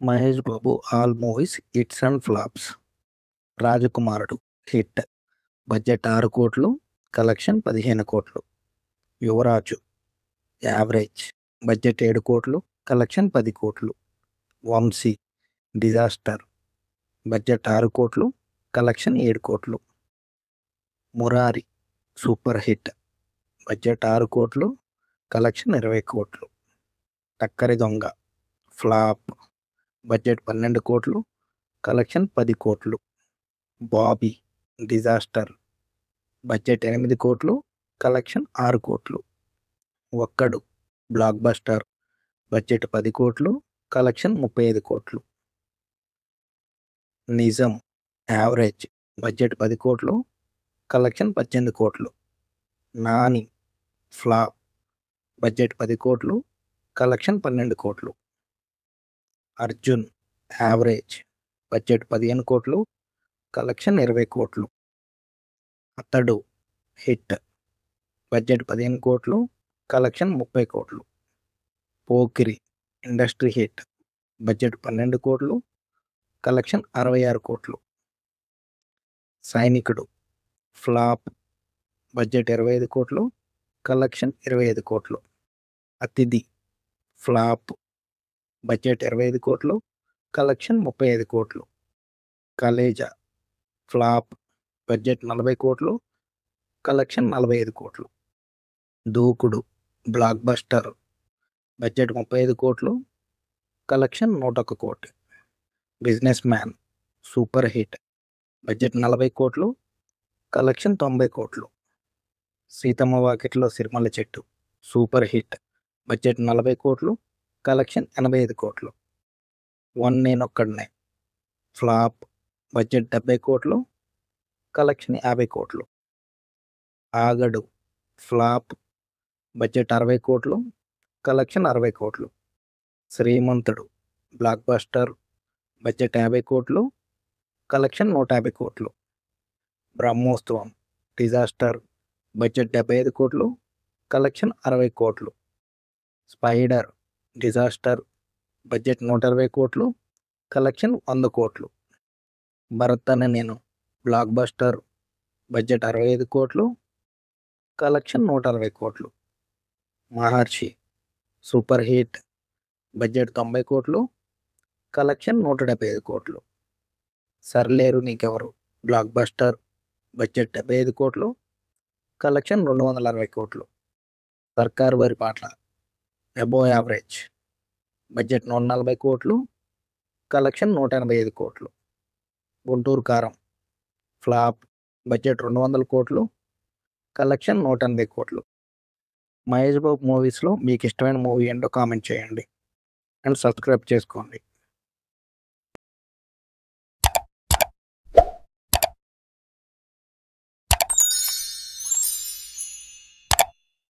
Mahesh Babu all movies hits and flops. రాజకుమారుడు hit, budget 6 కోట్లు, collection 15 కోట్లు. యువరాజు యావరేజ్, బడ్జెట్ 7 కోట్లు, కలెక్షన్ 10 కోట్లు. వంశీ డిజాస్టర్, బడ్జెట్ 6 కోట్లు, కలెక్షన్ 7 కోట్లు. మురారి సూపర్ హిట్, బడ్జెట్ 6 కోట్లు, కలెక్షన్ 20 కోట్లు. టక్కరి దొంగ ఫ్లాప్, బడ్జెట్ 12 కోట్లు, కలెక్షన్ 10 కోట్లు. బాబీ డిజాస్టర్, బడ్జెట్ 8 కోట్లు, కలెక్షన్ 6 కోట్లు. ఒక్కడు బ్లాక్ బస్టర్, బడ్జెట్ 10 కోట్లు, కలెక్షన్ 35 కోట్లు. నిజం యావరేజ్, బడ్జెట్ 10 కోట్లు, కలెక్షన్ 18 కోట్లు. నాని ఫ్లాప్, బడ్జెట్ 10 కోట్లు, కలెక్షన్ 12 కోట్లు. అర్జున్ యావరేజ్, బడ్జెట్ 15 కోట్లు, కలెక్షన్ 20 కోట్లు. అతడు హిట్, బడ్జెట్ 15 కోట్లు, కలెక్షన్ 30 కోట్లు. పోకిరి ఇండస్ట్రీ హిట్, బడ్జెట్ 12 కోట్లు, కలెక్షన్ 66 కోట్లు. సైనికుడు ఫ్లాప్, బడ్జెట్ 25 కోట్లు, కలెక్షన్ 25 కోట్లు. అతిథి ఫ్లాప్, బడ్జెట్ 25 కోట్లు, కలెక్షన్ 35 కోట్లు. కలేజా ఫ్లాప్, బడ్జెట్ 40 కోట్లు, కలెక్షన్ 45 కోట్లు. దూకుడు బ్లాక్ బస్టర్, బడ్జెట్ 35 కోట్లు, కలెక్షన్ 101 కోటి. Business man super hit, budget 40 కోట్లు, కలెక్షన్ 90 కోట్లు. సీతమ్మ వాకిట్లో సిరిమల్ల చెట్టు సూపర్ హిట్, బడ్జెట్ 40 కోట్లు, కలెక్షన్ 85 కోట్లు. నేనొక్కడినే ఫ్లాప్, బడ్జెట్ 70 కోట్లు, కలెక్షన్ 50 కోట్లు. ఆగడు ఫ్లాప్, బడ్జెట్ 60 కోట్లు, కలెక్షన్ 60 కోట్లు. శ్రీమంతుడు బ్లాక్ బస్టర్, బడ్జెట్ 50 కోట్లు, కలెక్షన్ 150 కోట్లు. బ్రహ్మోత్సవం డిజాస్టర్, బడ్జెట్ 75 కోట్లు, కలెక్షన్ 60 కోట్లు. స్పైడర్ డిజాస్టర్, బడ్జెట్ 120 కోట్లు, కలెక్షన్ 100 కోట్లు. భరత్ అనే నేను బ్లాక్ బస్టర్, బడ్జెట్ 65 కోట్లు, కలెక్షన్ 160 కోట్లు. మహర్షి సూపర్ హిట్, బడ్జెట్ 90 కోట్లు, కలెక్షన్ 175 కోట్లు. సర్లేరు నీకెవరు బ్లాక్ బస్టర్, బడ్జెట్ 75 కోట్లు, కలెక్షన్ 260 కోట్లు. సర్కారు వారి పాటల అబోవ్ యావరేజ్, బడ్జెట్ 140 కోట్లు, కలెక్షన్ 185 కోట్లు. గుంటూరు కారం ఫ్లాప్, బడ్జెట్ 200 కోట్లు, కలెక్షన్ 180 కోట్లు. మహేష్ బాబు మూవీస్లో మీకు ఇష్టమైన మూవీ ఏంటో కామెంట్ చేయండి అండ్ సబ్స్క్రైబ్ చేసుకోండి.